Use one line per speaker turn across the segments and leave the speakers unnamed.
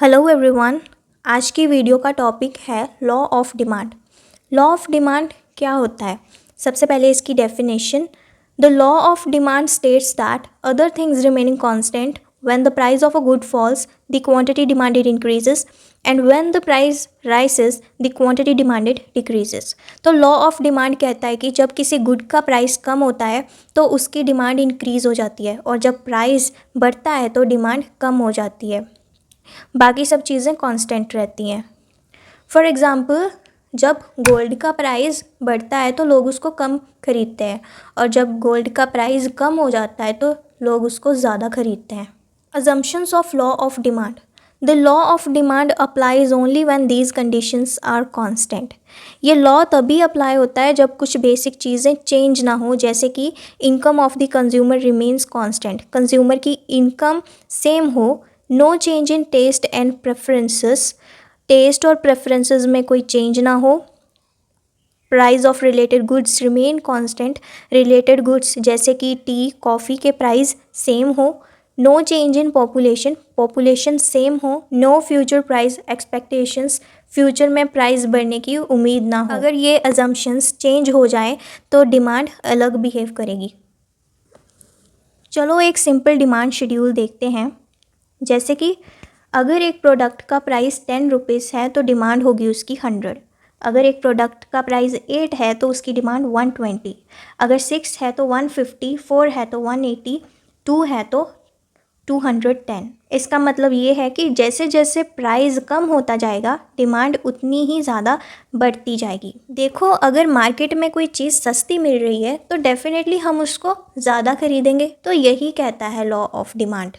Hello everyone. आज की video का टॉपिक है law of demand. Law of demand क्या होता है? सबसे पहले इसकी definition. The law of demand states that other things remaining constant when the price of a good falls the quantity demanded increases and when the price rises the quantity demanded decreases. तो law of demand कहता है कि जब किसी good का price कम होता है तो उसकी डिमांड इंक्रीज़ हो जाती है, और जब प्राइस बढ़ता है तो डिमांड कम हो जाती है। बाकी सब चीज़ें कांस्टेंट रहती हैं। फॉर एग्ज़ाम्पल, जब गोल्ड का प्राइस बढ़ता है तो लोग उसको कम खरीदते हैं, और जब गोल्ड का प्राइस कम हो जाता है तो लोग उसको ज़्यादा खरीदते हैं। Assumptions of law of demand. The law of demand applies only when these conditions are constant. ये लॉ तभी अप्लाई होता है जब कुछ बेसिक चीज़ें चेंज ना हो, जैसे कि income of the consumer remains constant, consumer की इनकम सेम हो, no change in taste and preferences, taste और प्रेफरेंसेस में कोई चेंज ना हो, price of related goods remain constant, related goods जैसे कि टी कॉफ़ी के प्राइस सेम हो, no change in population, population same हो, no future price expectations, future में प्राइस बढ़ने की उम्मीद ना हो। अगर ये अजम्पशंस चेंज हो जाए तो डिमांड अलग बिहेव करेगी। चलो एक सिंपल डिमांड शेड्यूल देखते हैं। जैसे कि अगर एक प्रोडक्ट का प्राइस 10 रुपीज़ है तो डिमांड होगी उसकी 100। अगर एक प्रोडक्ट का प्राइस 8 है तो उसकी डिमांड 120। अगर 6 है तो 150, 4 है तो 180, 2 है तो 210। इसका मतलब ये है कि जैसे जैसे प्राइस कम होता जाएगा डिमांड उतनी ही ज़्यादा बढ़ती जाएगी। देखो, अगर मार्केट में कोई चीज़ सस्ती मिल रही है तो डेफिनेटली हम उसको ज़्यादा खरीदेंगे। तो यही कहता है law of demand.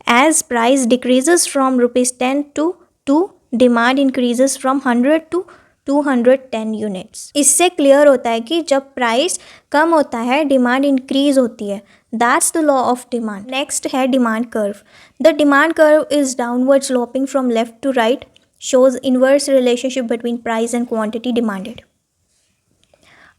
As price decreases from ₹10 to 2, demand increases from 100 to 210 units। इससे क्लियर होता है कि जब प्राइस कम होता है डिमांड इंक्रीज होती है। That's the law of demand। Next है demand curve. The demand curve is downward sloping from left to right, shows inverse relationship between price and quantity demanded।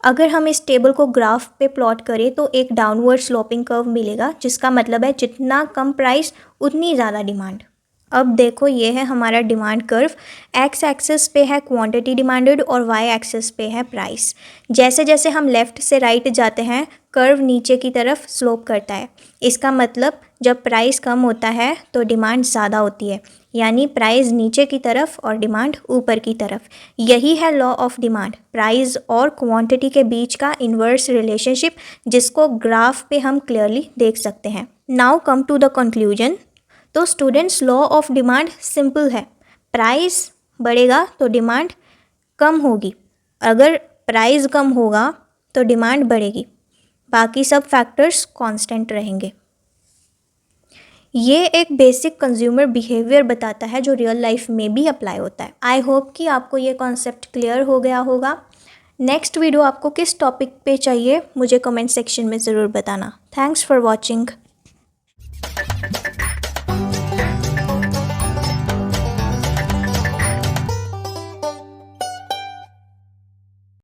अगर हम इस टेबल को ग्राफ पे प्लॉट करें तो एक डाउनवर्ड स्लोपिंग कर्व मिलेगा, जिसका मतलब है जितना कम प्राइस उतनी ज़्यादा डिमांड। अब देखो, ये है हमारा डिमांड कर्व। एक्स एक्सिस पे है क्वांटिटी डिमांडेड और वाई एक्सिस पे है प्राइस। जैसे जैसे हम लेफ़्ट से राइट जाते हैं कर्व नीचे की तरफ स्लोप करता है। इसका मतलब जब प्राइस कम होता है तो डिमांड ज़्यादा होती है, यानी प्राइस नीचे की तरफ और डिमांड ऊपर की तरफ। यही है लॉ ऑफ डिमांड, प्राइस और क्वांटिटी के बीच का इन्वर्स रिलेशनशिप, जिसको ग्राफ पे हम क्लियरली देख सकते हैं। Now come to the conclusion. तो students, law of demand simple है। प्राइस बढ़ेगा तो डिमांड कम होगी, अगर प्राइस कम होगा तो डिमांड बढ़ेगी, बाकी सब फैक्टर्स कांस्टेंट रहेंगे। ये एक बेसिक कंज्यूमर बिहेवियर बताता है जो रियल लाइफ में भी अप्लाई होता है। आई होप कि आपको ये कॉन्सेप्ट क्लियर हो गया होगा। नेक्स्ट वीडियो आपको किस टॉपिक पे चाहिए मुझे कमेंट सेक्शन में ज़रूर बताना। Thanks for watching.